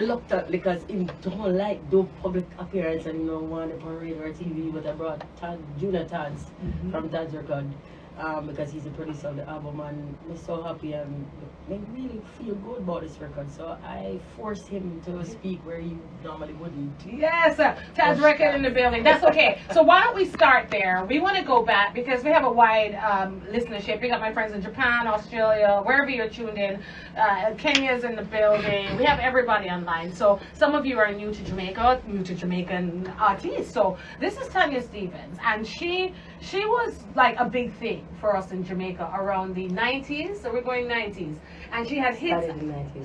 reluctant because he don't like do public appearance and want it on radio or TV, but I brought Junior Tads from Tad's Record because he's the producer of the album, and I'm so happy and make really feel good about this record. So I forced him to speak where he normally wouldn't. Yes, Tad's Record in the building. That's okay. So why don't we start there? We want to go back because we have a wide listenership. We got my friends in Japan, Australia, wherever you're tuned in. Kenya's in the building. We have everybody online. So some of you are new to Jamaica, new to Jamaican artists. So this is Tanya Stevens, and she was like a big thing for us in Jamaica around the 90s. So we're going 90s. And she had hits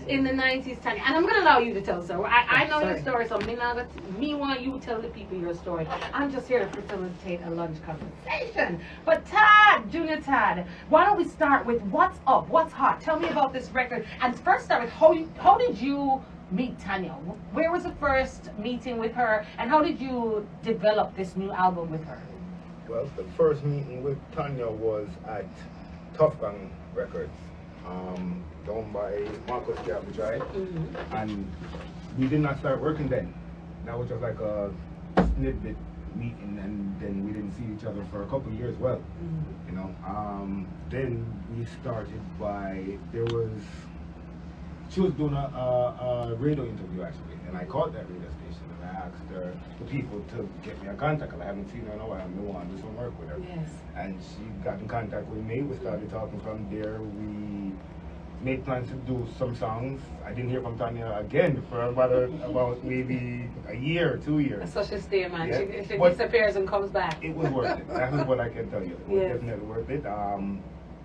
in the 90s, Tanya. And I'm going to allow you to tell the story. I know your story, so me want you to tell the people your story. I'm just here to facilitate a lunch conversation. But Tad, Junior Tad, why don't we start with what's up, what's hot? Tell me about this record. And first start with how did you meet Tanya? Where was the first meeting with her? And how did you develop this new album with her? Well, the first meeting with Tanya was at Tough Gang Records, done by Marcus Cabbage, right? And we did not start working then. That was just like a snippet meeting, and then we didn't see each other for a couple of years. Well, then we started by she was doing a radio interview actually, and I called that radio station and I asked the people to get me a contact because I haven't seen her in a while. I want to do some work with her. Yes. And she got in contact with me. We started talking from there. We made plans to do some songs. I didn't hear from Tanya again for about maybe a year or 2 years. So she's there, man. Yeah. She disappears and comes back. It was worth it. That is what I can tell you. It was definitely worth it.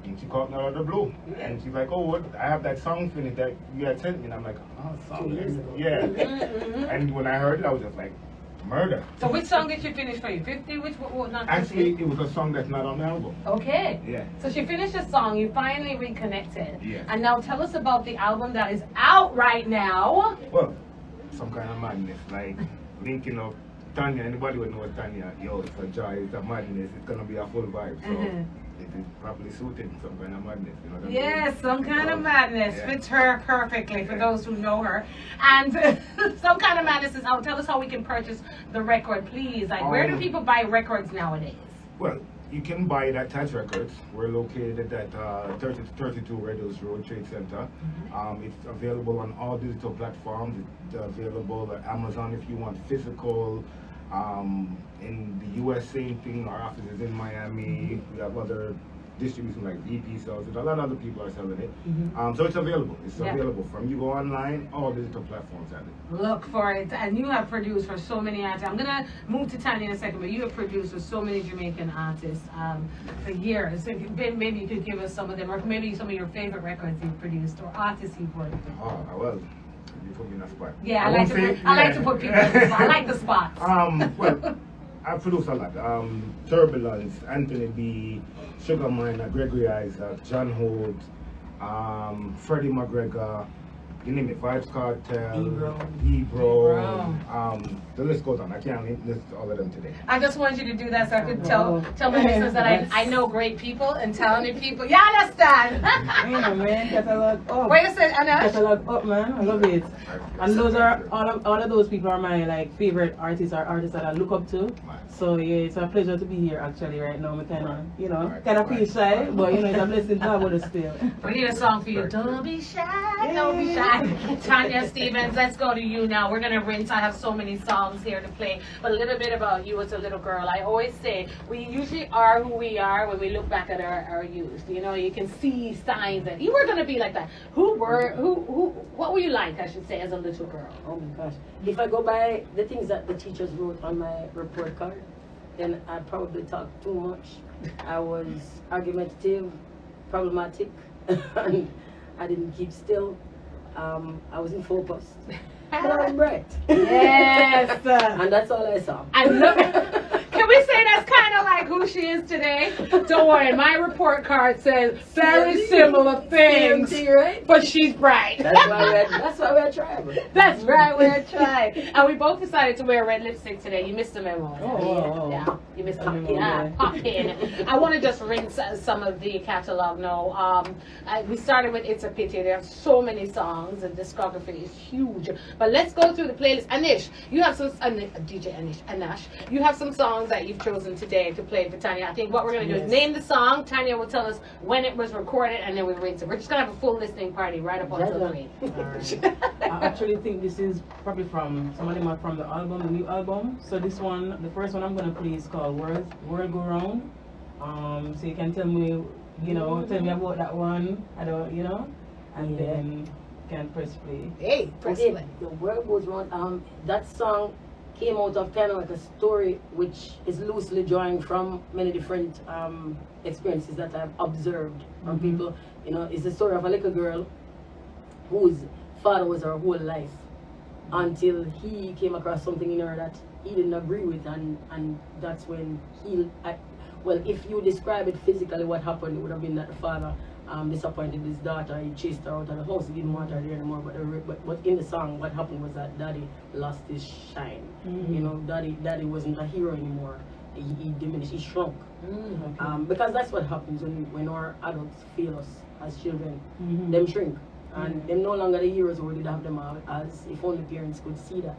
And she called me out of the blue. And she's like, oh, I have that song finished that you had sent me. And I'm like, oh, song? Yeah. And when I heard it, I was just like, murder. So which song did she finish for you? 50? Which one? Not 50? Actually, it was a song that's not on the album. Okay. Yeah. So she finished a song, you finally reconnected. Yeah. And now tell us about the album that is out right now. Well, some kind of madness, like linking up Tanya. Anybody would know Tanya, yo, it's a joy, it's a madness, it's gonna be a full vibe. So it is properly suited, some kind of madness, you know what I mean? Yes, some kind of madness fits her perfectly for those who know her. And some kind of madness is out. Tell us how we can purchase the record, please. Like, where do people buy records nowadays? Well, you can buy it at Touch Records. We're located at 32 Red Hills Road Trade Center. It's available on all digital platforms. It's available at Amazon if you want physical. In the US, same thing. Our office is in Miami. We have other distribution like VP sells it. A lot of other people are selling it. So it's available. It's available from you go online, all digital platforms have it. Look for it. And you have produced for so many artists. I'm gonna move to Tanya in a second, but you have produced for so many Jamaican artists for years. So maybe you could give us some of them, or maybe some of your favorite records you've produced or artists you've worked with. Oh well, you put me in a spot. Yeah, I like to put people in the spot. I like the spots. Well, I produce a lot. Turbulence, Anthony B, Sugar Miner, Gregory Isaac, John Holt, Freddie McGregor, you name it, Vibes Cartel, Ebro. The list goes on. I can't list all of them today. I just want you to do that so I could tell my listeners that I know great people and talented people. You understand? Yeah, man, catalog up. Wait a second, Anna. Catalog up, man. I love it. And those are all of those people are my like favorite artists or artists that I look up to. So yeah, it's a pleasure to be here actually right now. I kind of feel shy, but it's a blessing to have it still. We need a song for you. Don't be shy, don't be shy. Tanya Stevens, let's go to you now. We're gonna rinse. I have so many songs here to play, but a little bit about you as a little girl. I always say we usually are who we are when we look back at our youth. You can see signs that you were gonna be like that. What were you like, I should say, as a little girl? Oh my gosh. If I go by the things that the teachers wrote on my report card, then I probably talked too much. I was argumentative, problematic, and I didn't keep still. I wasn't focused. But I was bright. Yes. And that's all I saw. I love it. Can we say that's kind of like like who she is today? Don't worry, my report card says very similar things, right? but she's bright. That's why we're trying. That's right, we're trying. And we both decided to wear red lipstick today. You missed the memo. Oh. Yeah, you missed the memo. Yeah, pop in. I want to just rinse some of the catalog now. We started with It's a Pity. There are so many songs, and discography is huge. But let's go through the playlist. Anish, you have some, DJ Anash, you have some songs that you've chosen today to play for Tanya. I think what we're going to do is name the song. Tanya will tell us when it was recorded, and then we'll rinse it. We're just going to have a full listening party right up until 3. I actually think this is probably from some of them are from the album, the new album. So this one, the first one I'm gonna play is called World Go Round. So you can tell me, tell me about that one. I don't, and then you can press play. Hey, press Okay, play. The World Goes Round. That song came out of kind of like a story which is loosely drawing from many different experiences that I've observed from people. It's the story of a little girl whose father was her whole life until he came across something in her that he didn't agree with, and that's when if you describe it physically, what happened, it would have been that the father disappointed his daughter. He chased her out of the house. He didn't want her there anymore. But in the song, what happened was that daddy lost his shine. Daddy wasn't a hero anymore. He diminished. He shrunk. Because that's what happens when our adults feel us as children. Them shrink. And they're no longer the heroes who did have them as if only parents could see that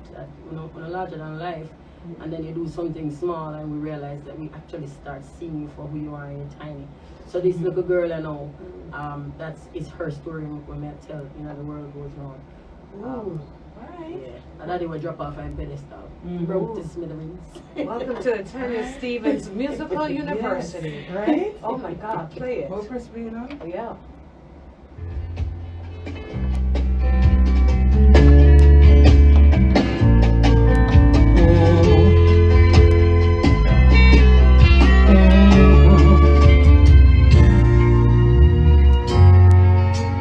on a larger than life. And then you do something small and we realize that we actually start seeing you for who you are and you're tiny. So this little girl, I know, it's her story when I tell, the world goes on. Alright. Yeah. And that they will drop off and pedestal. Broke to smithereens. Welcome to the Tanya Stevens Musical University. Yes. Right? Oh my God, play it. What press play now? Yeah.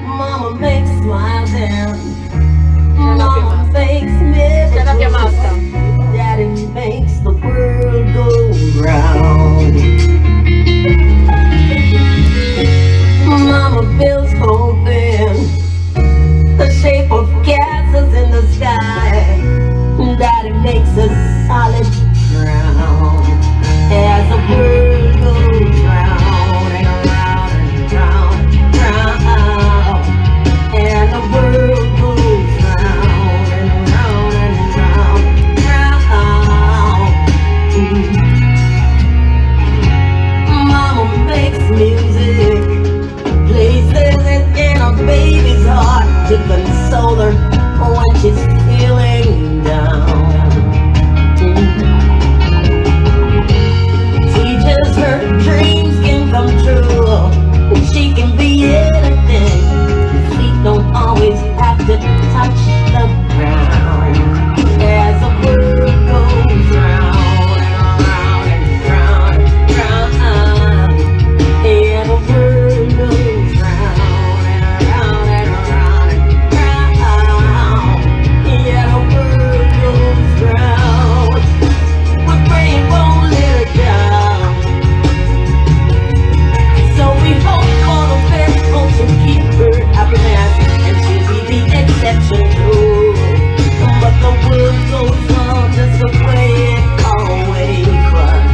Mama makes smiles and Mama makes miracles. Shut up your mouth, son. Daddy makes the world go round. Mama builds hope in the shape of castles in the sky. Daddy makes a solid ground as the world goes round and round and round, round, and the world goes round and round and round, round. Mama makes music, places it in a baby's heart to console her when she's feeling down. Teaches her dreams can come true. She can be anything. Feet don't always have to touch the ground. As the world goes round and round and round and round, and the world goes round and round and round and round, yeah, the world goes round. But rain won't let her down. So we hope for the best, hope to keep her happiness, and she'll be the exception too. But the world goes on just the way it always was.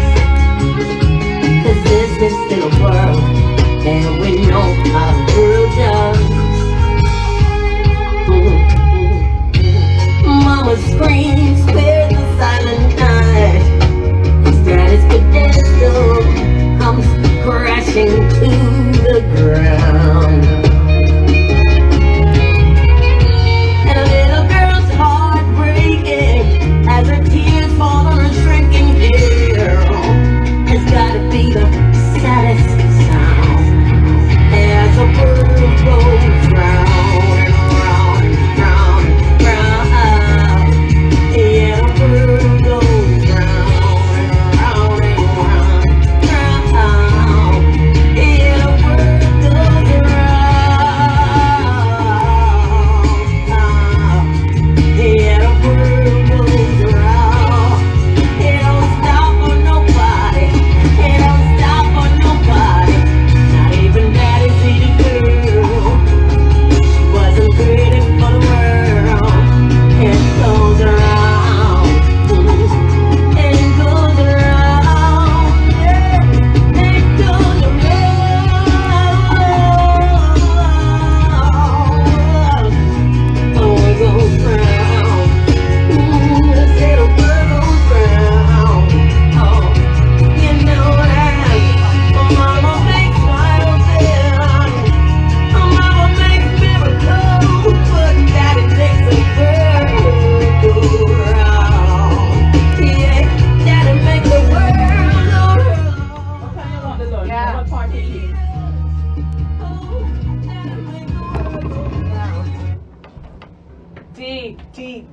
'Cause this is still a world, and we know how the world does. Mama screams, spares the silent night. Daddy's pedestal comes crashing to the ground. And a little girl's heart breaking as her tears fall on her shrinking hair. It's gotta be the saddest sound as the world goes round and round and round and round. Yeah, the world goes round and round and round, round. Yeah, the world goes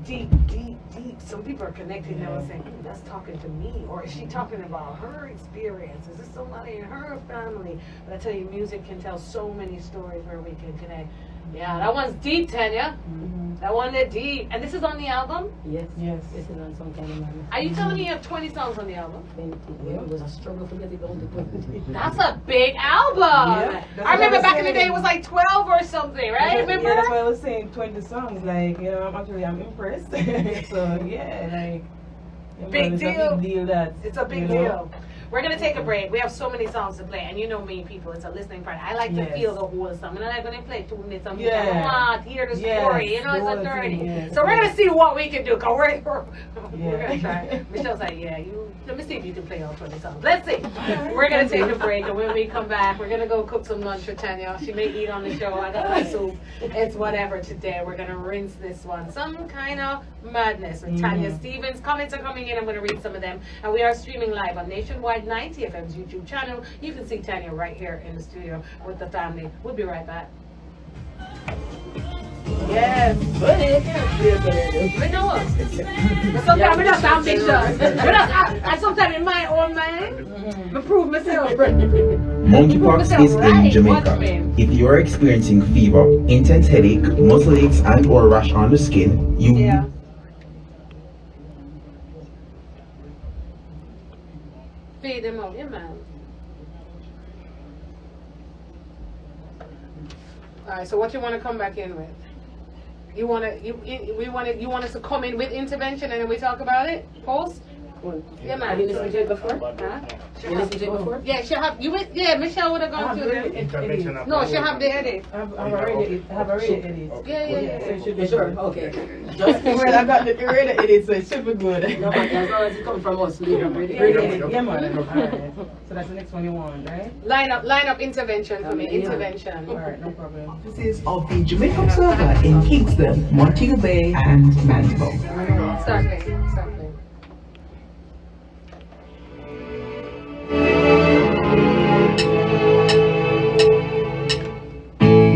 deep. Some people are connecting now and saying, that's talking to me. Or is she talking about her experience? Is this somebody in her family? But I tell you, music can tell so many stories where we can connect. Yeah, that one's deep, Tanya. That one is deep. And this is on the album? Yes. Yes. This is on some kind of man. Are you telling me you have 20 songs on the album? It was a struggle to get it down to 20. That's a big album. Yeah, I remember back in the saying. day it was like 12 or something, right? Remember? Yeah, that's why I was saying 20 songs. Like, you know, I'm impressed. So, yeah, like. Big it's deal. a big deal that. It's a big you know, deal. We're going to take a break. We have so many songs to play. And you know me, people, it's a listening part. I like to Yes. feel the whole song. And I'm going to play 2 minutes. I'm Yeah. going to hear the Yes, story. You know, it's the a whole 30. thing, yes. So we're going to see what we can do. Cause we're Yeah. going to try. Michelle's like, let me see if you can play all 20 songs. Let's see. We're going to take a break. And when we come back, we're going to go cook some lunch for Tanya. She may eat on the show. I got my soup. It's whatever today. We're going to rinse this one. Some kind of madness with Tanya Stevens. Comments are coming in. I'm going to read some of them. And we are streaming live on Nationwide 90 FM's YouTube channel. You can see Tanya right here in the studio with the family. We'll be right back. Yes. We know us. But sometimes we just ambitious. And sometimes in my own mind, I prove myself. Monkeypox is in Jamaica. If you are experiencing fever, intense headache, muscle aches and or rash on the skin, you Yeah. Feed them up, yeah, man. All right. So what you want to come back in with? You want us to come in with intervention and then we talk about it post? Yeah, man. Have you listened to it before? Huh? You listened to it before? Yeah, she'll have you. Yeah, Michelle would have gone through the. Intervention of No, she'll have the edit. I've already edited. Yeah. So it should be Sure, good. okay. Just Well, I got the already edited, so it should be good. no, but as long as it comes from us, we are ready. Yeah, man. Alright. So that's the next one you want, right? Line up intervention for me. Yeah. Intervention. Alright, no problem. Offices of the Jamaica Observer in Kingston, Montego Bay, and Mandeville. Start playing.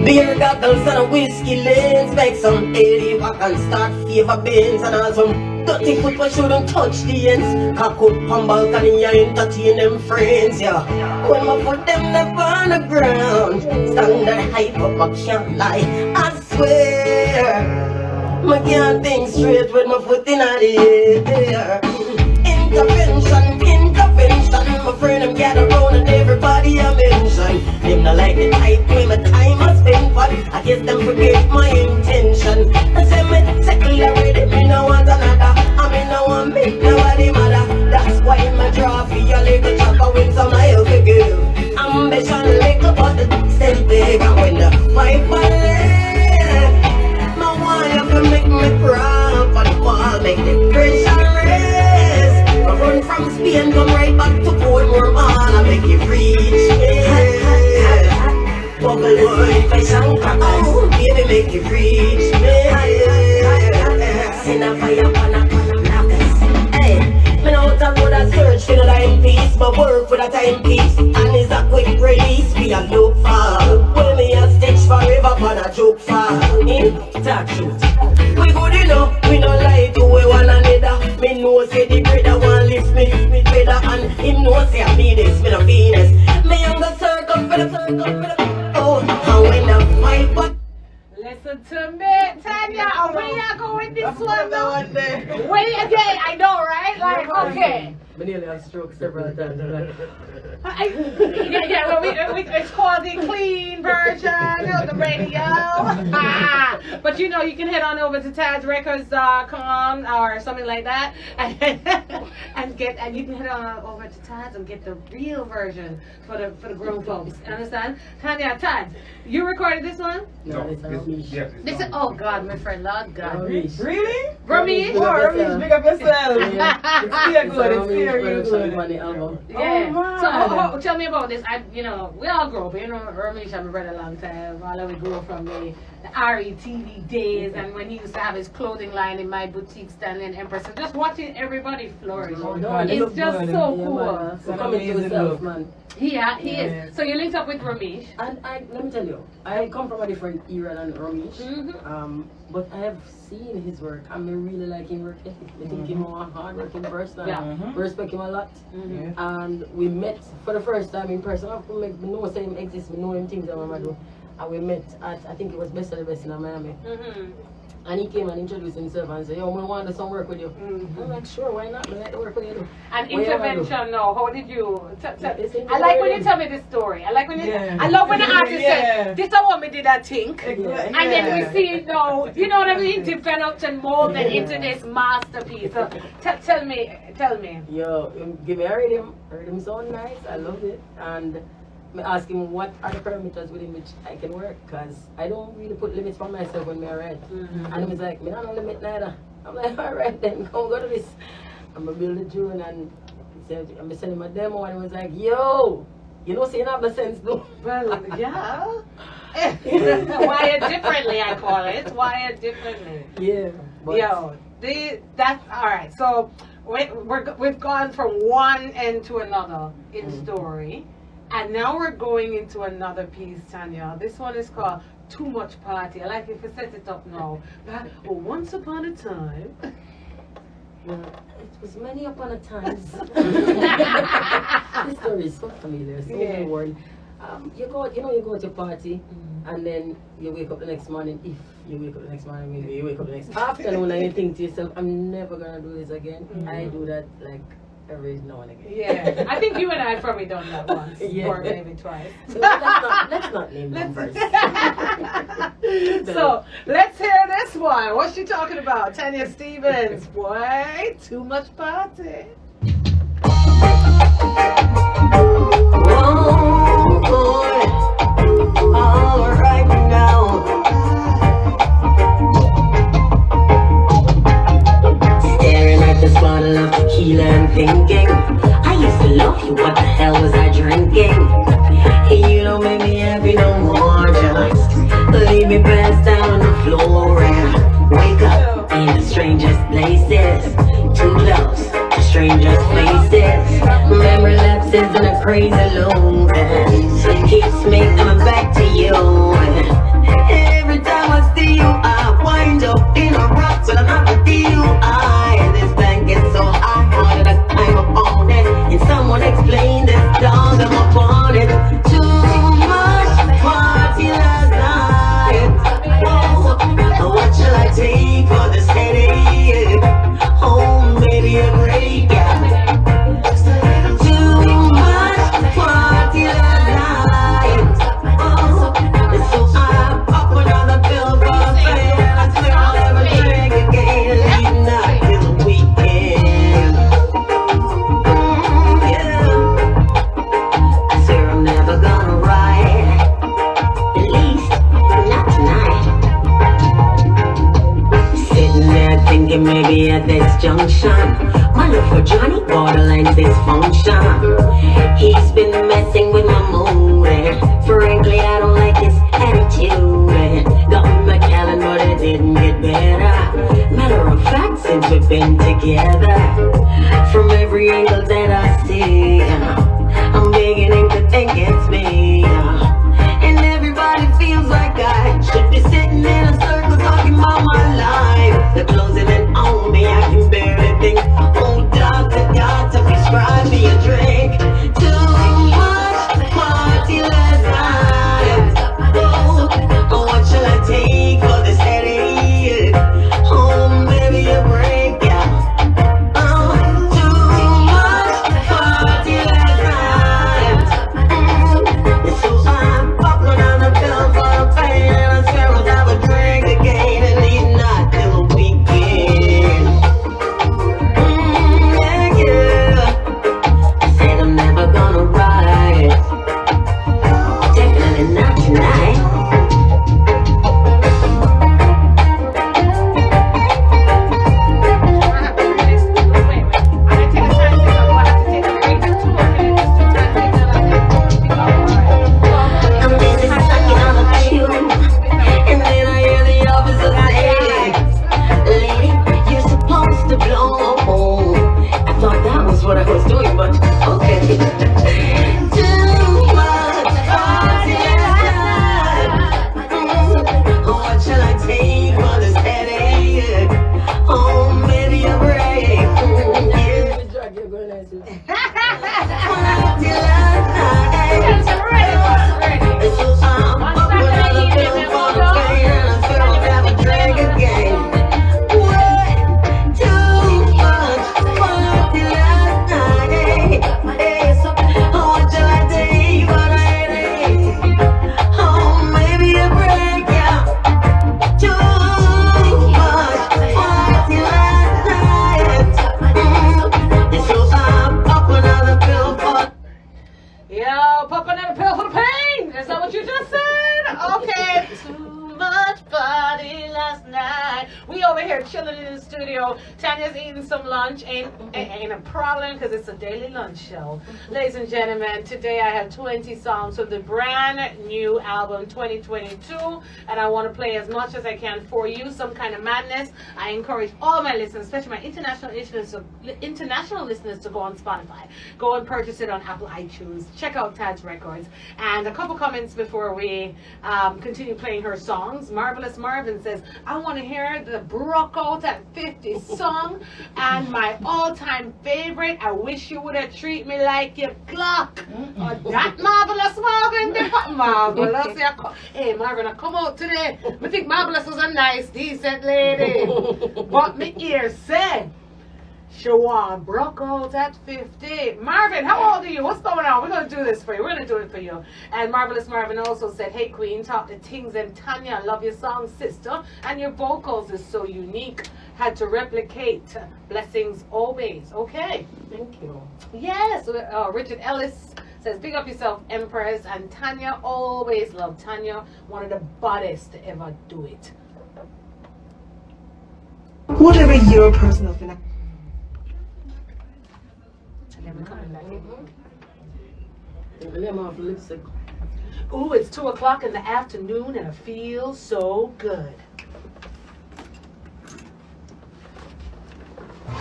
Beer goggles and a whiskey lanes. Make some 80 walk and start favor bins. And all some dirty foot we shouldn't touch the ends. Cock up on balcony and entertain them friends, yeah. When my foot them up on the ground, standard hype up, I can't lie, I swear. I can't think straight with my foot in the air. Intervention, my friend, I'm gather round and everybody I mention. Them not like the type way my time I spend, but I guess them forget my intention. I say me settle already, me no want another. I mean no one make nobody matter. That's why my draw for your little chopper with some help to give. Ambition little but the still big. And when the wipe my leg, my wife can make me proud. But the wall make the pressure raise. I run from Spain, come right back to Portmore, man. I make it reach, yeah. Bubble boy, fish and crackers, baby, make it reach, yeah. Send a fire, pana, blackers. Hey, me know what I would have search for the timepiece, but work with a timepiece. And it's a quick release, we a look for. When me a stitch forever, but a joke for. Talk truth. We good enough, we no lie to we one another. Me know say the brother want lift me better. And him know say I me this, me no Venus. Me younger circle for the oh, and when the fight but Listen to me, Tanya. Where you go with this one though? Wait again, I know, right? Like, okay. I nearly had stroke several times. Well, it's called the clean version of the radio. But you know, you can head on over to tadsrecords.com or something like that, and you can head on over to Tads and get the real version for the grown folks. Understand? Tanya, Tads, you recorded this one? No, it's Yes, This is, oh God, my friend, Lord God. Really? Ramesh? Oh, Ramesh, big up yourself. It's still good, it's still good. On the album. Yeah. Oh, So tell me about this. We all grew up. Ramesh and my brother a long time. All of we grew up from the Irie TV days, and when he used to have his clothing line in my boutique, Stanley and Empress. So just watching everybody flourish. Oh, God, they It's look just good. so Yeah, cool. man. So coming to yourself, man. Yeah, he Yeah. is. So you linked up with Ramesh. And let me tell you, I come from a different era than Ramesh. Mm-hmm. But I have seen his work and I really like him work ethic. I think he's a hard-working person. Yeah. I respect him a lot. Mm-hmm. And we met for the first time in person. I know him exists, we know him things that I do. And we met at, I think it was Best of the Best in Miami. Mm-hmm. And he came and introduced himself and said, yo, I want to do some work with you. I'm like, sure, why not? I like the work with you. And What you wanna do? intervention, no. How did you? It's I like when you intervention. tell me this story. I like when you. Yeah. I love when the artist Yeah. said, "This is what me did. I think." Exactly. And then we Yeah. see it now, you know what I mean, developed and molded into this masterpiece. So tell me. Yo, give me a rhythm. Rhythm sound nice. I loved it. And I ask him what are the parameters within which I can work, because I don't really put limits for myself when I write. And he was like, me not no limit neither. I'm like, all right then, come go to this. I'm gonna build a tune, and he said, I'm sending him a demo, and he was like, yo, you know, see, you have the sense though. Well, yeah. Wired differently, I call it. Wired differently. Yeah. But Yo, that's all right. So we've gone from one end to another in story, and now we're going into another piece, Tanya. This one is called "Too Much Party." I like if you set it up now. But once upon a time. well, it was many upon a time. This story is so familiar, so Yeah. worn. You go to a party, and then you wake up the next morning. If you wake up the next morning, maybe you wake up the next afternoon, and you think to yourself, "I'm never gonna do this again." I do that like every now and again. Yeah, I think you and I probably done that once, Yeah. or maybe twice. So let's not name numbers. So let's hear this one. What's she talking about? Tanya Stevens. Boy, too much party. Oh boy, all right now. Staring at this bottle of tequila and thinking, I used to love you, what the hell was I drinking? You don't make me happy no more, just leave me passed down on the floor and wake up in the strangest places, too close to strangers' faces. Memory lapses in a crazy loop and keeps me coming back to you. Every time I see you, I wind up in a rock, but I'm not with you. This blanket so high, how did I climb up on it? Can someone explain this dog I'm up on it? Too much party last night. Oh, what shall I take for this headache? Oh, maybe a break. Too much party last night. Oh, so I pop another pill for a fan. I swear I'll never drink again. Leave night till the weekend. Yeah. I swear I'm never gonna ride. At least not tonight. Sitting there thinking maybe at this junction, my love for Johnny borderline dysfunction. He's been messing with my mood, and frankly I don't like his attitude. And got my calendar, but it didn't get better. Matter of fact, since we've been together, from every angle that I see, I'm beginning to think it's me. And everybody feels like I should be sitting in a circle talking about my life. The closing in on me, I can barely think. Oh, doctor, prescribe me a drink. Too much party last night. Oh, what shall I take for this headache? Oh, maybe a break, yeah. Oh, too much party last night. studio. Tanya's eating some lunch. Ain't a problem because it's a daily lunch show. Ladies and gentlemen, today I have 20 songs from the brand new album 2022, and I want to play as much as I can for you. Some Kind of Madness. I encourage all my listeners, especially my international listeners, to go on Spotify. Go and purchase it on Apple iTunes. Check out Tad's Records. And a couple comments before we continue playing her songs. Marvelous Marvin says, I want to hear the Broke Out at 50 song, and my all-time favorite, I wish you would have treated me like your clock. Oh, that Marvelous Marvin, Marvelous. Hey Marvin, I come out today. I think Marvelous was a nice, decent lady. But me ear said, Shawan broke out at 50. Marvin, how old are you? What's going on? We're going to do this for you. We're going to do it for you. And Marvelous Marvin also said, hey, Queen, talk the things. And Tanya, I love your song, sister. And your vocals is so unique. Had to replicate. Blessings always. Okay. Thank you. Yes. Richard Ellis says, big up yourself, Empress. And Tanya, always love Tanya. One of the baddest to ever do it. Whatever your personal finance. Ooh, it's 2 o'clock in the afternoon and it feels so good.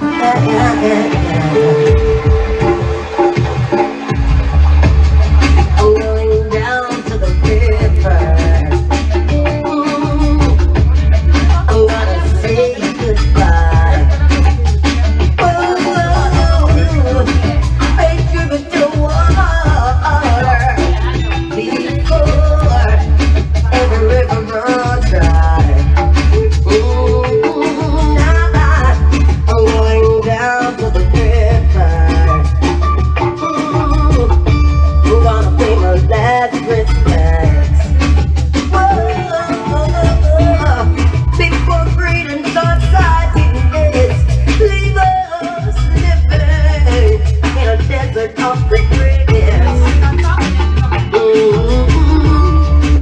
I'm going down to the river. I'm gonna say goodbye. Pay tribute to water before every river runs dry. I'm going down to the river. We're gonna pay my last respects. Before freedom starts hiding this, leave us living in a desert of regrets.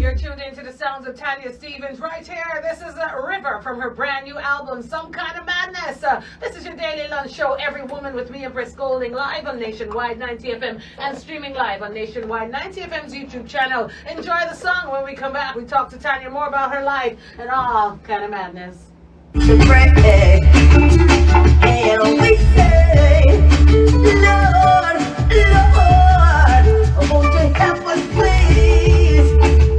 You're tuned into the sounds of Tanya Stevens right here. This is a River from her brand new album, Some Kind of Madness. This is your daily lunch show, Every Woman with me and Briss Golding, live on Nationwide 90 FM and streaming live on Nationwide 90 FM's YouTube channel. Enjoy the song. When we come back, we talk to Tanya more about her life and all kind of madness. To pray, and we say, Lord, Lord, won't you help us please?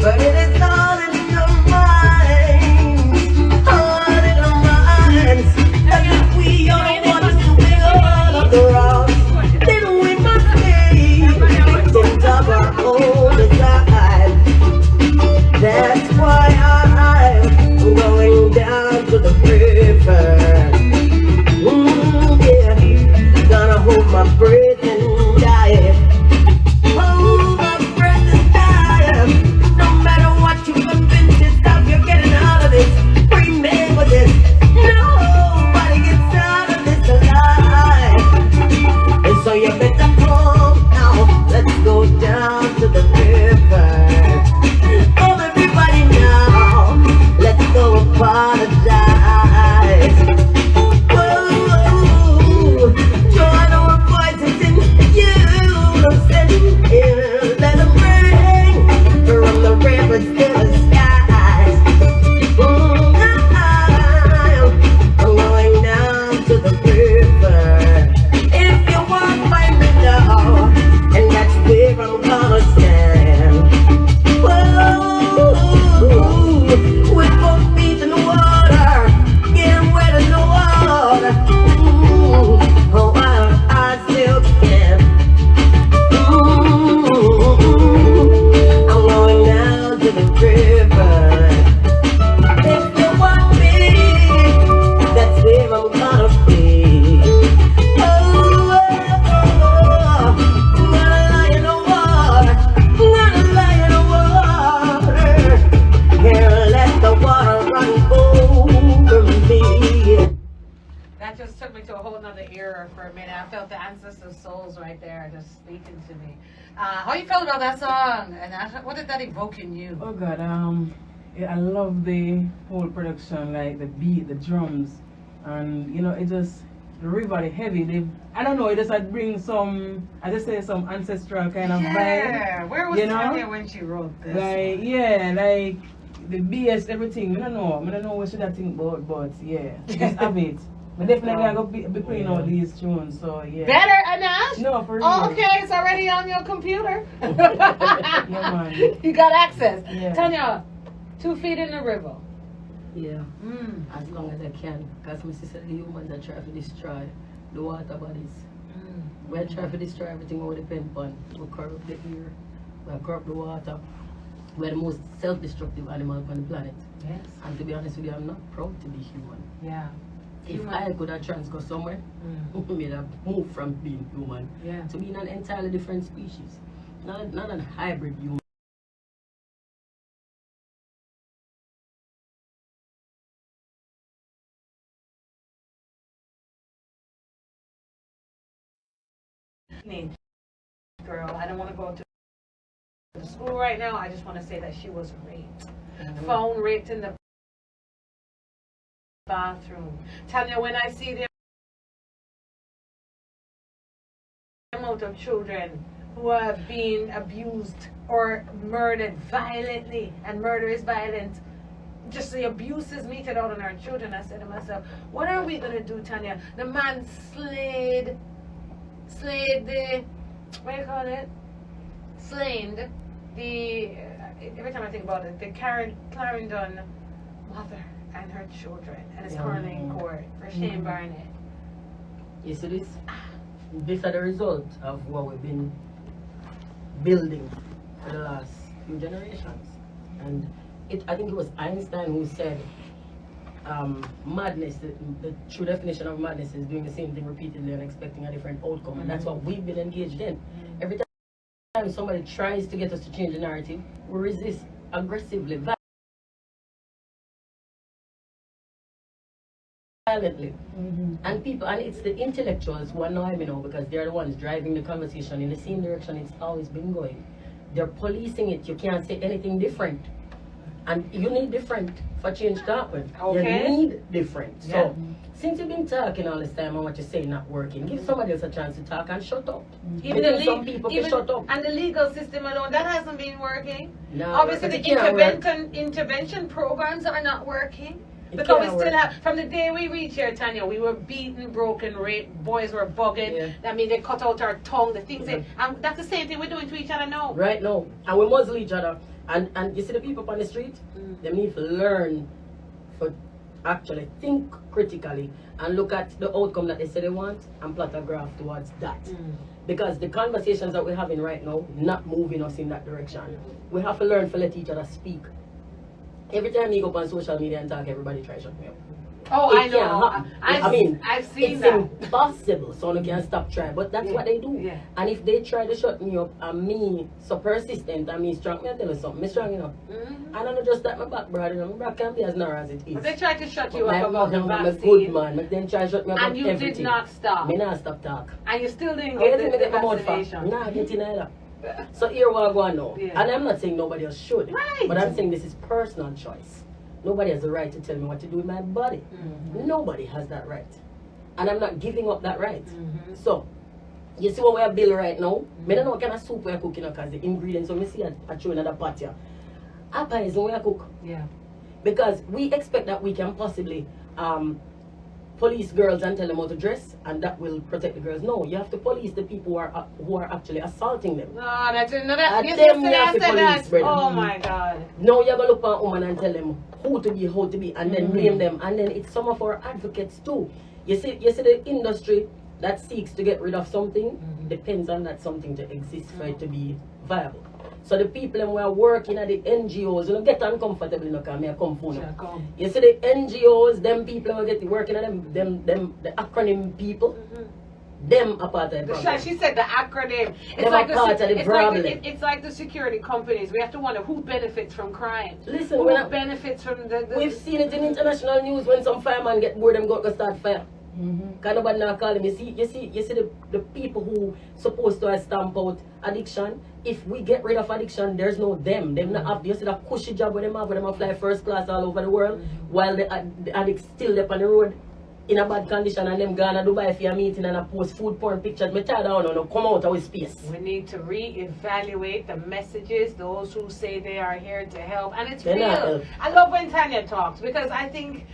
But it is all in your minds, all in your minds. And if we are the ones to be all of the wrong, then we must be victims of our own design. That's why I'm going down to the river. Yeah, gonna hold my breath and dive. Hold my breath and dive. No matter what you convince yourself, you're getting out of this. Remember this. Nobody gets out of this alive. And so you better come now. Let's go down to the river. Oh, everybody now, let's go apologize. Whoa, join our voices in unison. Let them ring from the rivers to the skies. I'm going down to the river. If you want, find me now, and that's where I'm gonna stand. With both feet in the water, getting wet in the water. Oh, I still can. I'm going down to the river. If you want me, that's where I'm gonna be. Oh, I'm gonna lie in the water. I'm gonna lie in the water. Can't let the water run over me. That just took me to a whole nother era for a minute. I felt the ancestor souls right there just speaking to me. How you felt about that song? And what did that evoke in you? Oh God, yeah, I love the whole production, like the beat, the drums. and you know, it just the river the heavy. I don't know. It just like bring some, I just say some ancestral kind of vibe. Yeah. Where was you know? Tanya when she wrote this? Like yeah, like the BS everything. I don't know what should I think about, but yeah, just have it. But definitely I go be playing out these tunes. So yeah. Better, Anash? No, for real. Oh, okay, it's already on your computer. Yeah, man. You got access. Yeah. Tanya, 2 feet in the river. Yeah. Mm. As long as I can. Because my sister, the humans are trying to destroy the water bodies. We are trying to destroy everything we depend upon. We corrupt the air, we corrupt the water. We are the most self-destructive animal on the planet. Yes. And to be honest with you, I'm not proud to be human. Yeah. If Human. I could have transgone somewhere, made a move from being human Yeah. to being an entirely different species. Not an hybrid human. Girl, I don't want to go to the school right now. I just want to say that she was raped. Phone raped in the bathroom. Tanya, when I see the amount of children who have been abused or murdered violently, and murder is violent, just the abuses meted out on our children, I said to myself, what are we going to do, Tanya? The man slayed the, what do you call it? Slain the, every time I think about it, the Clarendon mother and her children, and it's currently in court for Shane Barnett. You see this? These are the result of what we've been building for the last few generations. And I think it was Einstein who said madness, the true definition of madness is doing the same thing repeatedly and expecting a different outcome. And that's what we've been engaged in. Every time somebody tries to get us to change the narrative, we resist aggressively, violently. And people, and it's the intellectuals who annoy me now because they're the ones driving the conversation in the same direction it's always been going. They're policing it. You can't say anything different. And you need different for change to happen. Okay. You need different. So, since you've been talking all this time and what you say not working, give somebody else a chance to talk and shut up. Even Some people can shut up. And the legal system alone, that hasn't been working. No, Obviously, the it can't work. intervention programs are not working. It Because we can't still work. have, from the day we reached here, Tanya, we were beaten, broken, raped, boys were bugging. Yeah. I mean, they cut out our tongue, the things and that's the same thing we're doing to each other now. Right now. And we muzzle each other. And you see the people on the street, they need to learn to actually think critically and look at the outcome that they say they want and plot a graph towards that. Because the conversations that we're having right now not moving us in that direction. We have to learn to let each other speak. Every time you go up on social media and talk, everybody tries to shut me up. Oh, I It know. can't happen. I've seen it's that. impossible. So you can stop trying, but that's what they do. Yeah. And if they try to shut me up, and me so persistent, and me strong, me I tell you something, me strong enough. And I don't just that my back, brother. My back can be as narrow as it is. But they tried to shut But you my up about the mother, I'm a good vaccine. man. But then try to shut me up And about you everything. did not stop. Me not stop talk. And you still didn't I get didn't the get my mouth fat. vaccination. Nah, get in either. So here we are going now. Yeah. And I'm not saying nobody else should. Right. But I'm saying this is personal choice. Nobody has the right to tell me what to do with my body. Nobody has that right. And I'm not giving up that right. So, you see what we are building right now? I don't know what kind of soup we are cooking because the ingredients, so I see I throw another pot here. Apa is when we are cook. Yeah. Because we expect that we can possibly police girls and tell them how to dress and that will protect the girls. No, you have to police the people who are actually assaulting them. No, that's another. And Yes, them yesterday you have I to said police, that. brother. Oh my God. Now you're going to look for a woman and tell them who to be, how to be, and then blame them. And then it's some of our advocates too. You see the industry that seeks to get rid of something depends on that something to exist for it to be viable. So the people who are working at the NGOs, you know, get uncomfortable, you know, because I come phone. You see the NGOs, them people who are working at them the acronym people, them are part of the problem. She said the acronym. Them are part of the problem. It's like the security companies. We have to wonder who benefits from crime. Listen, who we're not- benefits from the We've seen it in international news when some fireman get bored, them go to start fire. Can nobody not call him? You see the people who supposed to stamp out addiction. If we get rid of addiction, there's no them. Them not have. You see that cushy job with them have, where them fly first class all over the world, while the addicts still up on the road. in a bad condition and them gone to Dubai for a meeting and a post food porn pictures. Me tired down no come out of our space. We need to re-evaluate the messages, those who say they are here to help. And it's They're not real. help. I love when Tanya talks because I think,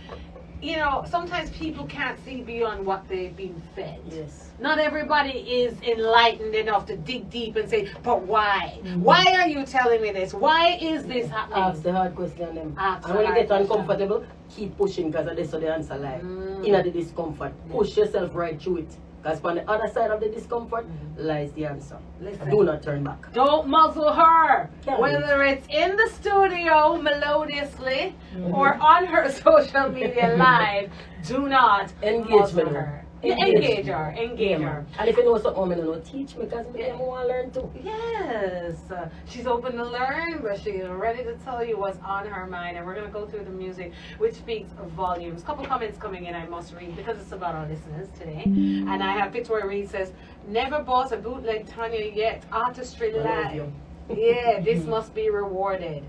you know, sometimes people can't see beyond what they've been fed. Yes. Not everybody is enlightened enough to dig deep and say, but why? Why are you telling me this? Why is this happening? Ask the hard question them. Ask And the when you hard get question. uncomfortable, keep pushing because that's so the answer lie. In the discomfort, push yourself right through it. Because on the other side of the discomfort lies the answer. Listen. Do not turn back. Don't muzzle her, Yeah. whether it's in the studio melodiously or on her social media live. Do not Engage muzzle with her. her. Engage her. Engage her. And if you know something, I don't know, teach me because I want to learn too. Yes, she's open to learn, but she's ready to tell you what's on her mind. And we're going to go through the music, which speaks volumes. Couple comments coming in I must read because it's about our listeners today. And I have Victoria Reed says, never bought a bootleg Tanya yet. Artistry I love live. you. Yeah, this must be rewarded.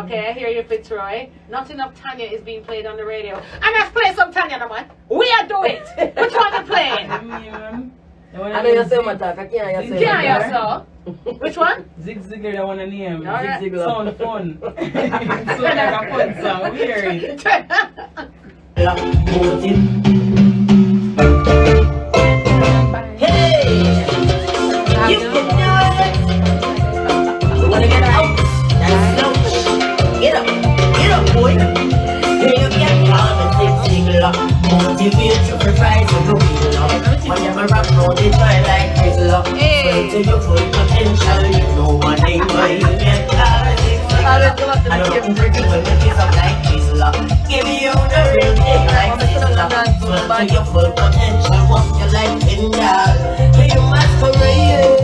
Okay, I hear you, Fitzroy. Not enough Tanya is being played on the radio. And let's play some Tanya, no man. We are doing it. Which one you playing? I know you say my talk, I can't you say Yeah, my yeah, talk. so. Which one? Zig Ziglar, I want to name. All right. Zig Ziglar. Sound fun. So like a fun song. We hear it. Hey, you can do it. You wanna get out? That's slow. Get up, boy. You can call me Zig Ziglar. Motivate you for trying to do it up. Whenever I roll it, try like Rizla. Swell to your full potential. You know what I mean. You can call me Zig Ziglar. I don't know pretty when you kiss up like Rizla. Give you the real thing like Rizla. Swell to your full potential. Walk you like Kendall. You masquerade.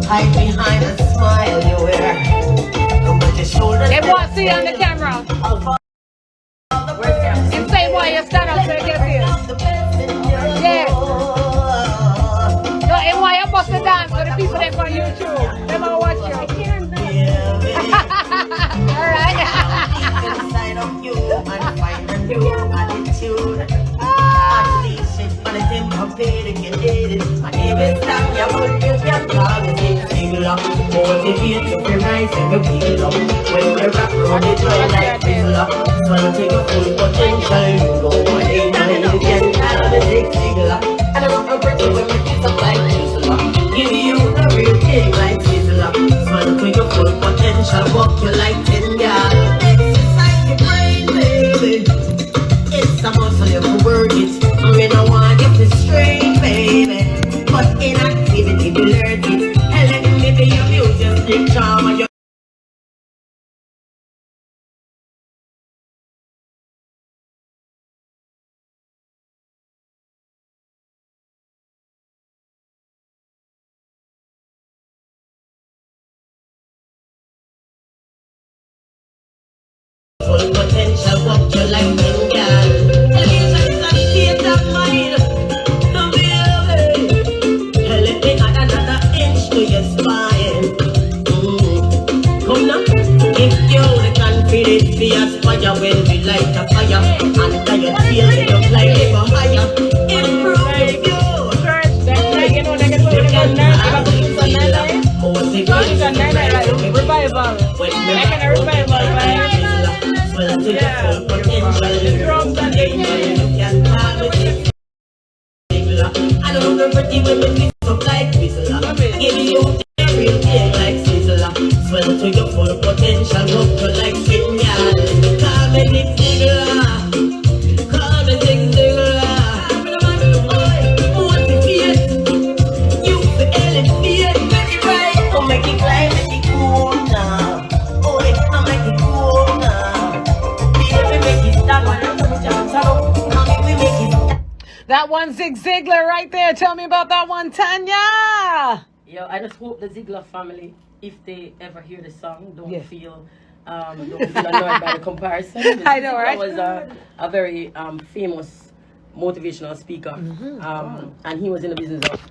Hide behind a smile you wear. Come put your shoulders. They want to see on the camera. You say why you stand up so you can see it. Yeah. No, and why you bust the dance for the people that on YouTube. They gonna watch you. Alright. Inside of you and find a new attitude. Unleash it, but it's incomplicated. My name is Tanya, but you can call me Zig Ziglar. Motivate you to rise and you feel up. When we rap round it, join like Rizla. Swallow to your full potential. You know what I mean, you can call me Zig Ziglar. And I'm not pretty when we kiss up like Rizla. Give you the real thing like Rizla. Swallow to your full potential. Walk you like Kendall. Exercise your brain, baby. It's a muscle you can work it. Me no want you to strain, baby. But in activity we learn it. And let me be your music charm and your full potential. Walk you like Kendall. Elevation is a state of mind. Don't be away. Let me add another inch to your spine. Come now, give you the confidence for your aspire when we light a fire. Under your tail, it up like ever higher. Improve you. You know, they can put it on 9. Motivate. Revival. Making a revival, right? Well, to your full potential. You can call me I don't know pretty women kiss up like Rizla. Give you everything like Sizzla. Swell to your full potential. Walk you like Kendall. Call me Zig Ziglar. Call me Zig Ziglar. Motivate you to elevate. Make it right. Oh, make it climb, make it cool now. Oh, I make it cool now. Baby, make it stop. Mommy, we make it. That one Zig Ziglar right there. Tell me about that one, Tanya. Yo, I just hope the Ziegler family, if they ever hear the song, don't feel annoyed by the comparison. I know, right? He was a very famous motivational speaker, and he was in the business of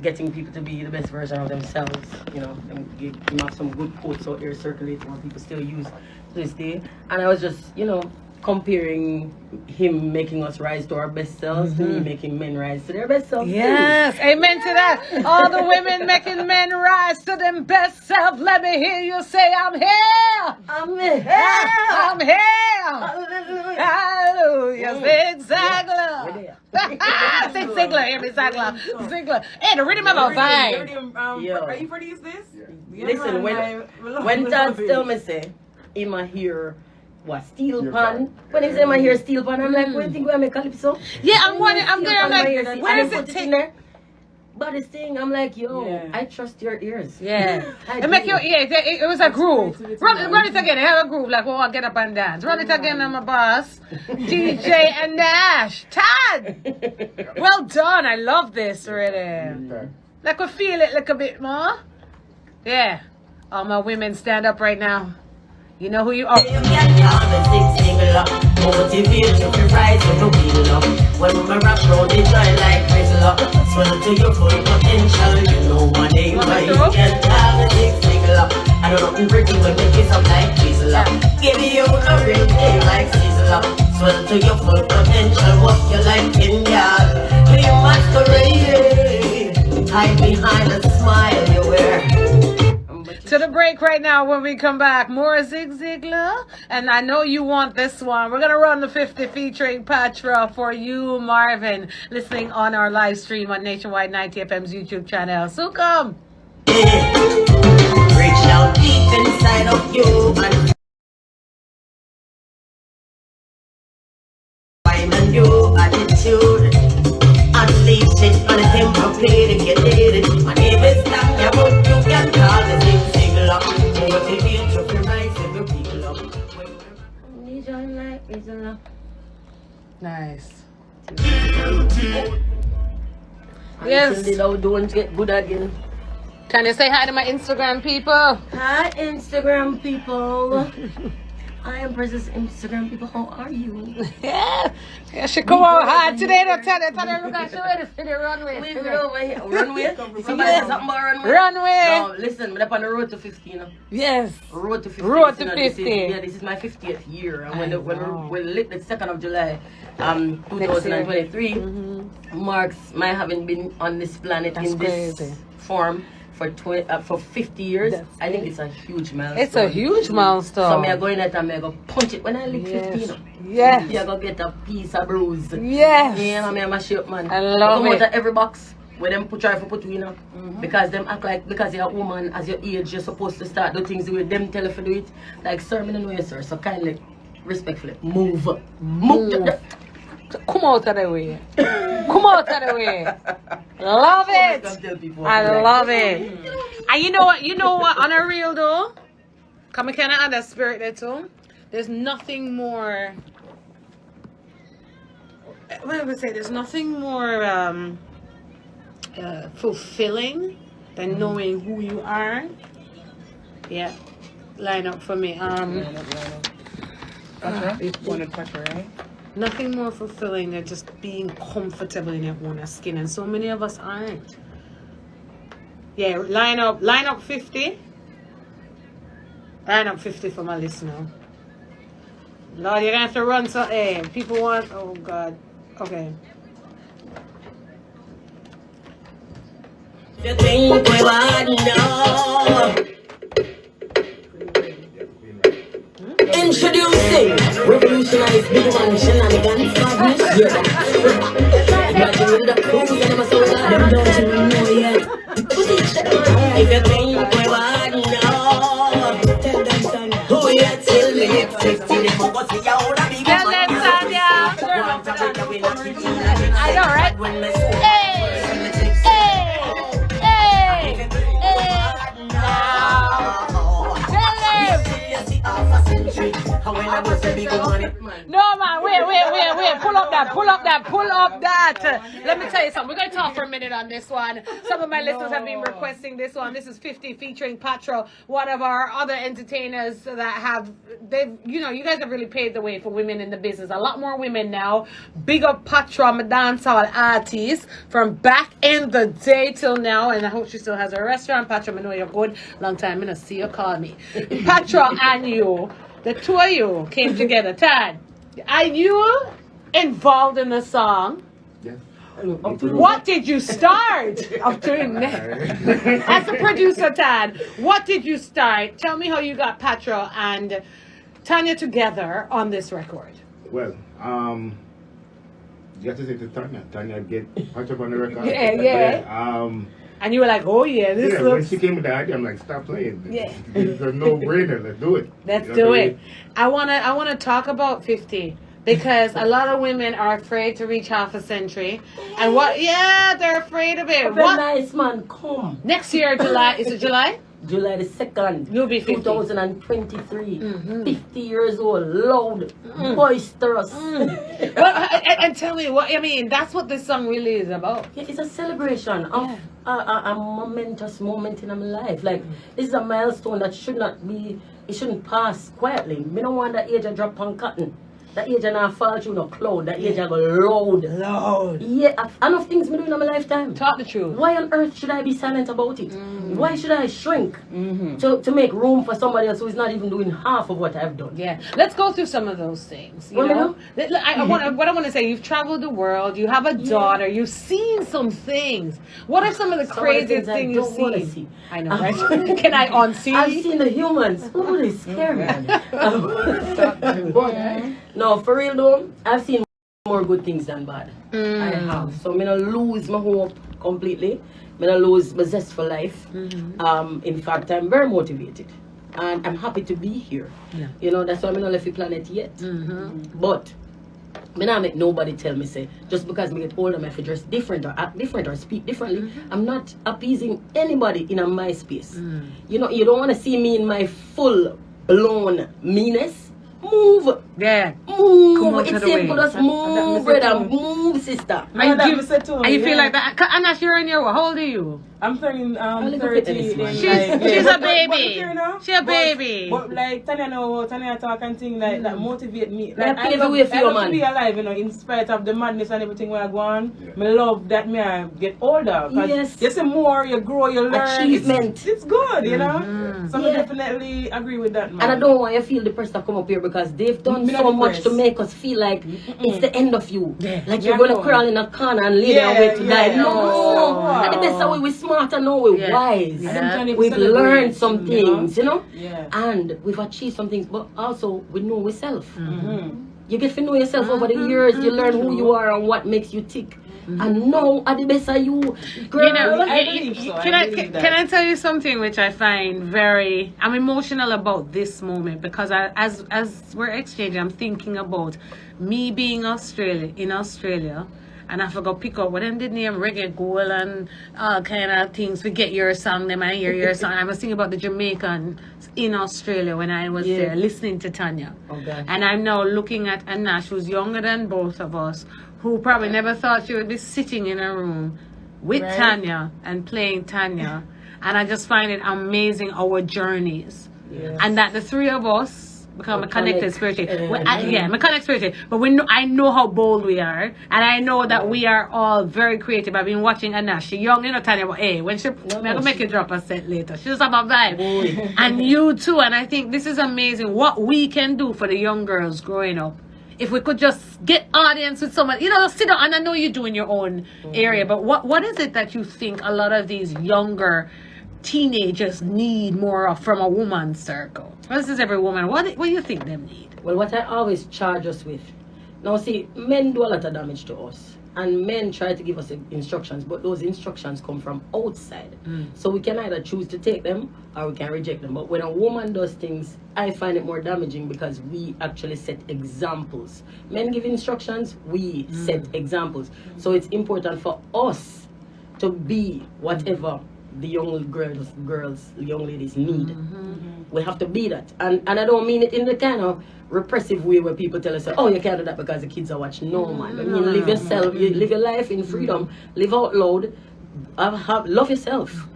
getting people to be the best version of themselves. You know, and he have some good quotes out there circulating, and people still use to this day. And I was just, you know, comparing him making us rise to our best selves to me making men rise to their best selves. Yes, amen to that. All the women making men rise to them best self. Let me hear you say, I'm here. I'm here. I'm here. Hallelujah. Hallelujah. Zigzagler. We're there. Say Ziggler. Hear me, Ziggler. Ziggler. Hey, the rhythm of a vibe. Yo. Are you ready for this? Listen, when Todd tell me say, him a hear what steel pan. When he say him a hear steel pan, I'm like, what do you think we make calypso? Yeah, I'm there. I'm like, where is it? in there? But this thing, I'm like, yo, Yeah. I trust your ears. Yeah. I It make do. your ear. It was a groove. Run it again. Have a groove like, oh, I'll get up and dance. Run it again, I'm a boss. DJ and Nash. Todd. Well done. I love this already. Like we feel it like a bit more. Yeah. All my women stand up right now. You know who you are. Motivate you to rise with the wheel up. When we rock road, they join like Rizla. Swell to your full potential. You know my name, but you can't have a six single up. I don't know who breaking when we kiss up like Rizla. Give you a real day like Sizzla. Swell to your full potential. What you like in y'all. You masquerade. Hide behind a smile you wear. To the break right now. When we come back, more Zig Ziglar. And I know you want this one. We're going to run the 50 featuring Patra for you, Marvin, listening on our live stream on Nationwide 90 FM's YouTube channel. So come. Reach down deep inside of you and find a new attitude. Unleash it on a tempo plate if you need it. My name is Tanya, but you can call it Zig Ziglar. Motivate you to rise with the wheel up. You join like Rizla. Nice. Until Yes. the loud ones get good again. Can you say hi to my Instagram people? Hi, Instagram people. I am Princess Instagram people. How are you? Yeah. She come out hard today. Tell her, look at you ready for the runway. We will over here. Runway? Somebody say something about runway? Runway. No, listen, we're up on the road to 50, you know. Yes. Road to 50. Road to you know, 50. This is my 50th year. And when I we know. lit the 2nd of July, 2023, marks my having been on this planet That's in this crazy. form for 50 years. That's I think it's a huge milestone. It's a huge milestone. So me go in there and me go punch it when I lick 50, you know. Yes. You go get a piece of bruise. Yes. Yeah, man, I'm a shape, man. I love Come out it. of every box where them try to put you in, because them act like because you're a woman, as your age, you're supposed to start do things the way them tell you to do it. Like, sir, me don't know you, sir. So kindly, respectfully, move. Come out of the way. Come out of the way. Love it. I love it. And you know what? On a real though, come I kind of add that spirit there too. There's nothing more. What I would say, there's nothing more fulfilling than knowing who you are. Yeah, line up for me. Nothing more fulfilling than just being comfortable in your own skin, and so many of us aren't. Yeah, line up 50. Line up 50 for my listener. Lord, you're gonna have to run so people want, oh God. Okay. You think we want know? Introducing revolutionize big man shenanigans. Imagine with the cruise and them so them don't even know yet. If you think we want know, tell them son, who you till me 50 them go see you all the big Tell them, Sonia. I know, right? No man, wait. Pull up that. Let me tell you something. We're gonna talk for a minute on this one. Some of my listeners have been requesting this one. This is 50 featuring Patra, one of our other entertainers that you guys have really paved the way for women in the business. A lot more women now. Big up Patra, my dancehall artist from back in the day till now, and I hope she still has her restaurant. Patra, I know you're good. Long time, I don't see you call me. Patra and you. The two of you came together. Tad, Are you involved in the song? Yeah. What did you start of doing that? As a producer, Tad, what did you start? Tell me how you got Patra and Tanya together on this record. Well, you have to say to Tanya. Tanya get Patra on the record. Yeah. And you were like, oh yeah, this when looks... she came with the idea, I'm like, stop playing. Yeah. It's a no-brainer. Let's do it. Let's You know do what I it. mean? I wanna talk about 50 because a lot of women are afraid to reach half a century. And they're afraid of it. Have a What nice man, come. next year, July, is it July? July the 2nd, You'll be 50. 2023. 50 years old, loud, boisterous. And tell me what I mean. That's what this song really is about. Yeah, it's a celebration of a momentous moment in my life. Like, this is a milestone that it shouldn't pass quietly. Me don't want that age to drop on cotton. That age and I fall through no cloud. That age I go loud. Yeah, enough things me do in my lifetime. Talk the truth. Why on earth should I be silent about it? Why should I shrink to make room for somebody else who is not even doing half of what I've done? Yeah, let's go through some of those things. You know, what I want to say. You've traveled the world. You have a daughter. You've seen some things. What are some of the craziest things you've seen? I know, right? Can I unsee? I've seen the humans. Oh, they scare me. No, for real though, I've seen more good things than bad. I have. So I'm gonna lose my hope completely. I'm gonna lose my zest for life. In fact, I'm very motivated. And I'm happy to be here. Yeah. You know, that's why I'm not left the planet yet. But I not make nobody tell me say just because I get older I have to dress different or act different or speak differently. I'm not appeasing anybody in my space. You know, you don't want to see me in my full blown meanness. Move. Yeah. Move. Come out It's of the way. simple. Just move, brother. Move, sister. And you feel like that? Anna, you're in your what? How old are you? I'm turning look 30. at this, man. She's a baby. She's a baby. But like Tanya talk and thing like that motivate me. Yeah, Like I pave the love, way for I you, love man. to be alive, you know, in spite of the madness and everything where I go on. Me love that me I get older. 'Cause Yes. you see more, you grow, you learn. Achievement. It's good, you know. So I definitely agree with that, man. And I don't want you to feel depressed to come up here because they've done Me not so much to depressed. make us feel like it's the end of you. Like you're Yeah, gonna no. crawl in a corner and lay there and wait to die. yeah. No. Yeah. And the best way we're smart and know we're wise. And them trying to We've celebrate, learned some things, you know? Yeah. And we've achieved some things, but also we know ourselves. You get to know yourself over the years, you learn who you are and what makes you tick. And now at the best of you, girl. You know, I believe so. can I believe that. can I tell you something which I find I'm emotional about this moment because as we're exchanging, I'm thinking about me being in Australia. And I forgot pick up what them did name reggae goal and all kind of things. We get your song, them I hear your song. I was thinking about the Jamaicans in Australia when I was there listening to Tanya. Okay. And I'm now looking at Anna, who's younger than both of us, who probably never thought she would be sitting in a room with Tanya and playing Tanya. And I just find it amazing our journeys. Yes. And that the three of us become a connected spiritually. Yeah. I'm a connected spiritually. But I know how bold we are. And I know that we are all very creative. I've been watching Anna. She young, you know, Tanya, but hey, when I'm going to make you drop a set later. She just have a vibe. And you too. And I think this is amazing what we can do for the young girls growing up. If we could just get audience with someone, you know, sit down, and I know you do in your own area, but what is it that you think a lot of these younger teenagers need more of from a woman's circle? This is every woman. What do you think they need? Well, what I always charge us with. Now, see, men do a lot of damage to us. And men try to give us instructions, but those instructions come from outside. So we can either choose to take them or we can reject them. But when a woman does things, I find it more damaging because we actually set examples. Men give instructions, we set examples. So it's important for us to be whatever the young girls, the young ladies need. We have to be that. And I don't mean it in the kind of repressive way where people tell us, oh, you can't do that because the kids are watching. No, man. I mean, live yourself, you live your life in freedom, live out loud, love yourself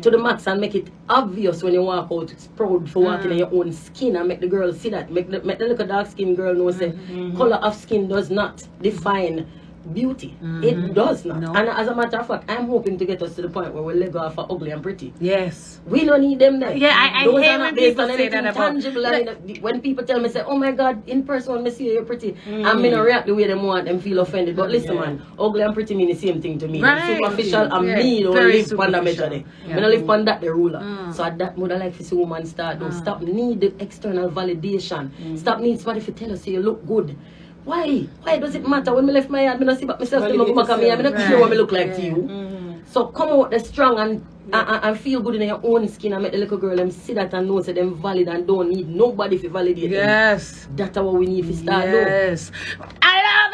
to the max and make it obvious when you walk out. It's proud for walking in your own skin and make the girl see that. Make the little dark skinned girl know, say, color of skin does not define beauty. Mhm. It does not. No. And as a matter of fact, I'm hoping to get us to the point where we let go of ugly and pretty. Yes. We don't need them there. Yeah, I Those hate are not when based people on say anything that about- tangible. And when people tell me, say, oh my God, in person when I see you, you're pretty. I'm going to react the way they want them feel offended. But listen, man, ugly and pretty mean the same thing to me. Right. Superficial and Yeah. me don't Very live on that measure. superficial. I Yeah. don't live on that, the ruler. Mm. So at that, I like to see woman start. Don't stop need the external validation. Stop need somebody to tell us you look good. Why? Why does it matter? When I left my yard, I don't see but myself to look back at me. I don't care what I look like to you. So come out the strong and feel good in your own skin and make the little girl them see that and know that them valid and don't need nobody to validate them. Yes. That's what we need to start doing. Yes. I love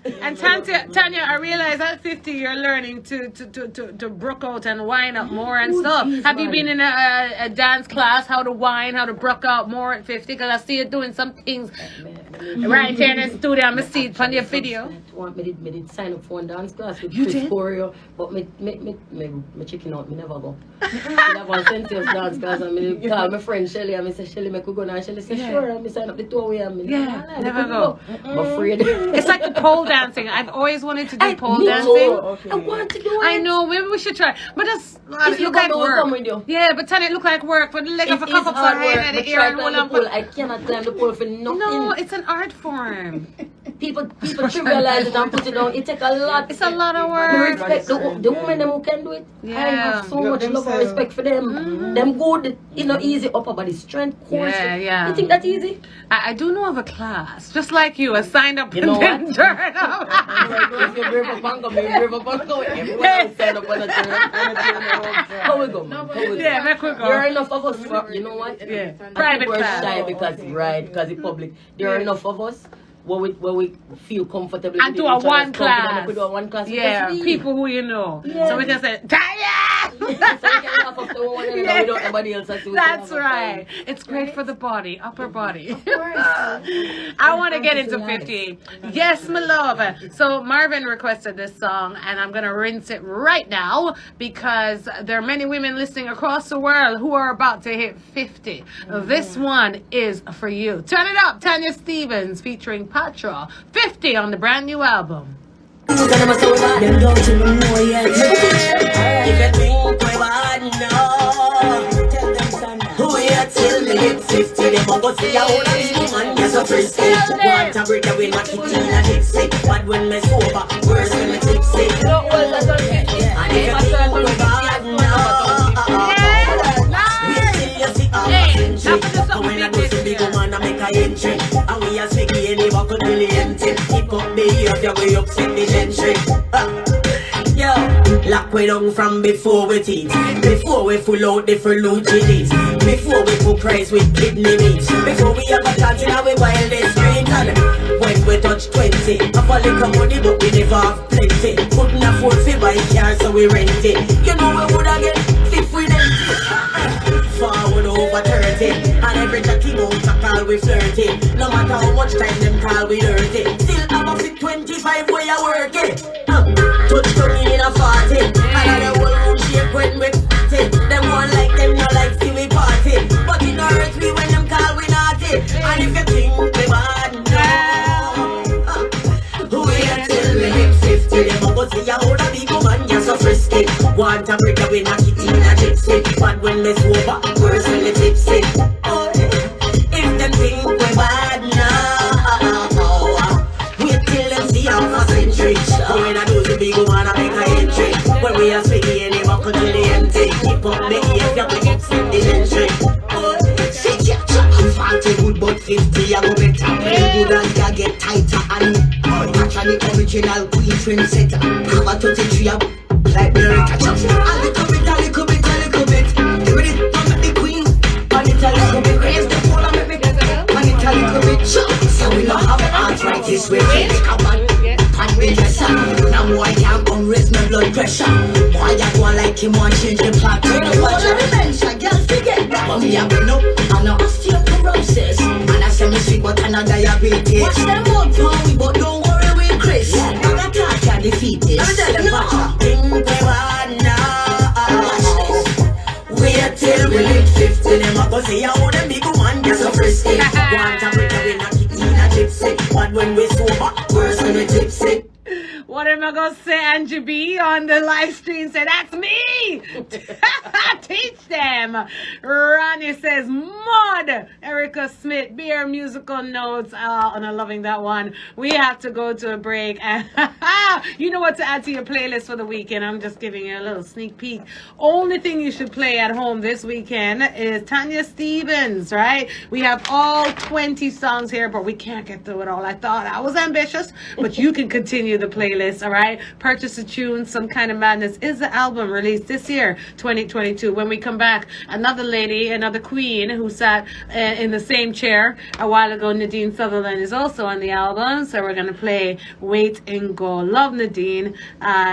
it. And Tanya, I realize at 50 you're learning to brook out and wind up more and stuff. geez, Have you man. been in a dance class, how to whine, how to brook out more at 50? Because I see you doing some things right here in the studio. I'm see it on your video. Me did sign up for one dance class with You Chris did? Corio, but me chicken out, me never go. I have one sensitive dance class and me call my friend Shelly and me say, Shelly, me could go now. And Shelly say, Yeah. sure, and me sign up the 2 away and me Yeah, "Nah, never me go. I'm afraid. It's like the pole dancing. I've always wanted to do pole me dancing. too. I want to do it. I know, maybe we should try. But that's If you look go, like we'll work. come with you. Yeah, but Tanya, it look like work. But the leg It of a is cup of hard her work. head and Me the try ear and climb all the pole. that. I cannot climb the pole for nothing. No, it's an art form. People trivialize it and put it down. It take a lot. It's a lot of Me work. respect the women them who can do it. I Yeah. have so much love and respect for them. Them good, easy upper body strength, core Yeah, strength. yeah. You think that's easy? I do know of a class, just like you, I signed up You and know then what? turned up. If you brave up and come, you brave up and come. Everyone else stand up on the turn. How we go, man? How we go? Yeah, make we go. There are enough of us. You know what? Yeah. And Private people are class. shy because it's public. There are enough of us where we feel comfortable. And with do each a other's one company, and class. we do a one class. Yeah, because we- people who you know. Yeah. So we just say, Tanya! So we can laugh after one another Yeah. without nobody else. So we can That's have a right. fun. It's great for the body, upper body. course. I want to get into 50. Yes, my love. So Marvin requested this song, and I'm going to rinse it right now because there are many women listening across the world who are about to hit 50. This one is for you. Turn it up, Tanya Stevens featuring Patra. 50 on the brand new album. Them don't even know yet. If you think we bad, no. Tell them son. Who here till me hit 50? They go see a whole of woman, yes a frisky. Want a break away, knock it in a dipsy. But when me sober, worse when me tipsy. And if you think we bad, no. When I go to big woman, I make a entry. And we are speaking any buckle really empty. Keep up behavior, we upset the gentry. Yo, lock we down from before we teach. Before we full out the fruity. Before we put price with kidney meat. Before we have a chance in our wildest street. And when we touch 20, have a little money but we never have plenty. Couldn't afford to buy car so we rent it. You know we would have get if we didn't. Forward over 30. And every chatty mouth a call we flirty. No matter how much time them call we dirty. Still have a fit 25 where you work it. Touch tongue in a 40. And the whole room shake when we party. Them one like them no like see we party. But it don't hurt me when them call we naughty. And if you think we bad, no. Wait till we hit 50. Them a go see a whole a big woman, you're so frisky. Want a break away, knock it in a gypsy. But when me sober, worse when me tipsy. Oh, if them think we bad now, wait till them see how for century. When I do the big woman, I make a entry. When we are speaking, any buckle to the empty. Keep up the behavior, we upset the gentry. Oh, sit ya, I'm 40 good, but 50 I go better. Very good and ya get tighter and actually original queen trendsetter. Have a 33 up. Like Mary catch up. A little bit. Give it down at the queen. And it a little bit. Raise the pole and make it. And it a little bit. So we don't have arthritis. We take a man. And we just now boy can't come raise my blood pressure. Boy I go like him want change the plot. Turn the watch on the bench. I can't forget that. But me a been up. And now osteoporosis. And I say me sweet but I'm not diabetes. Watch them out for we but don't worry with Chris. I got to defeat this. Think we bad now. Wait till we hit 50. Them a go say how them big woman get so frisky. Want a break away, knock it in a gypsy. But when we sober, worse when we tipsy. What I'm going to say Angie B on the live stream say, that's me. Teach them. Ronnie says, Mud. Erica Smith, Beer Musical Notes. Oh, and I'm loving that one. We have to go to a break. And you know what to add to your playlist for the weekend. I'm just giving you a little sneak peek. Only thing you should play at home this weekend is Tanya Stevens, right? We have all 20 songs here, but we can't get through it all. I thought I was ambitious, but you can continue the playlist, all right? Purchase a Tune, Some Kind of Madness is the album released this year, 2022. When we come back, another lady, another queen who sat in the same chair a while ago, Nadine Sutherland, is also on the album. So we're going to play Wait and Go. Love Nadine.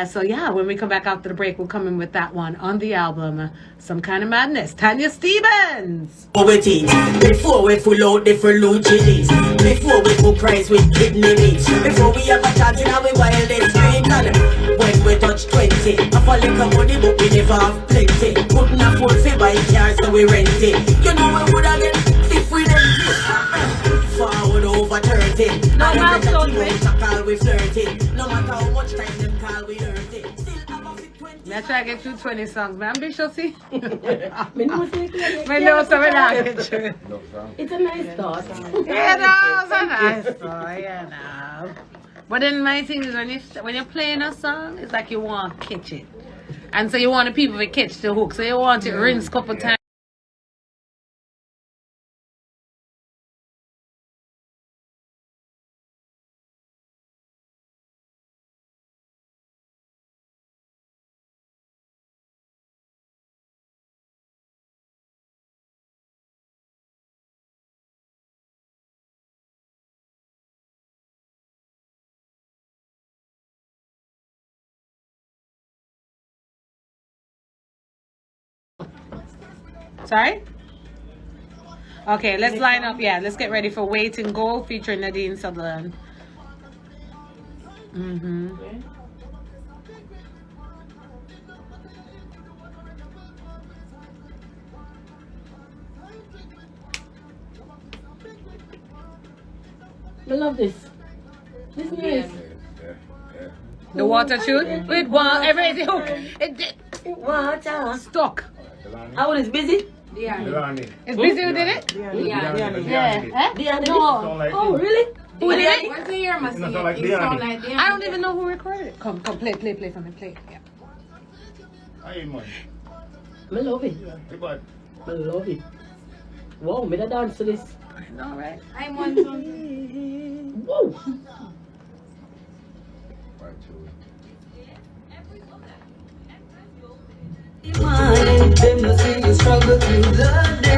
So yeah, when we come back after the break, we'll come in with that one on the album, Some Kind of Madness. Tanya Stevens. Before we full out the fruit chilies, before we cook rice with kidney beans, before we have a chat in our wildest dreams, and when we touch 20, I fall like a money but we never have plenty. Couldn't afford to buy cars so we rent it. You know we would have get if we didn't forward over 30. Now milestone, call we flirting. No matter how much time them call we dirty. Let's try to get through 20 songs. Man, ambitious, see? Me know say Me know so we not get through. it's a nice thought. Yeah, no, it's a nice song, yeah, no. But then my thing is when you're playing a song, it's like you want to catch it. And so you want the people to catch the hook. So you want it rinse a couple times. Sorry? Okay, let's line up. Yeah, let's get ready for Wait and Go featuring Nadine Sutherland. I love this. This is nice. The water tune with one everything hook. Water. Stuck. How is busy? Delani. Is busy who did it? Yeah. Eh? No. Oh, really? Who did it? What's the year, It sound like Diani. I don't even know who recorded it. Come, play for me, play. Yeah. Aye, man. I love it. Hey, bud. I love it. Wow, me da dance to this. I know, right? I'm one too. Whoa. Them no see you struggle through the day.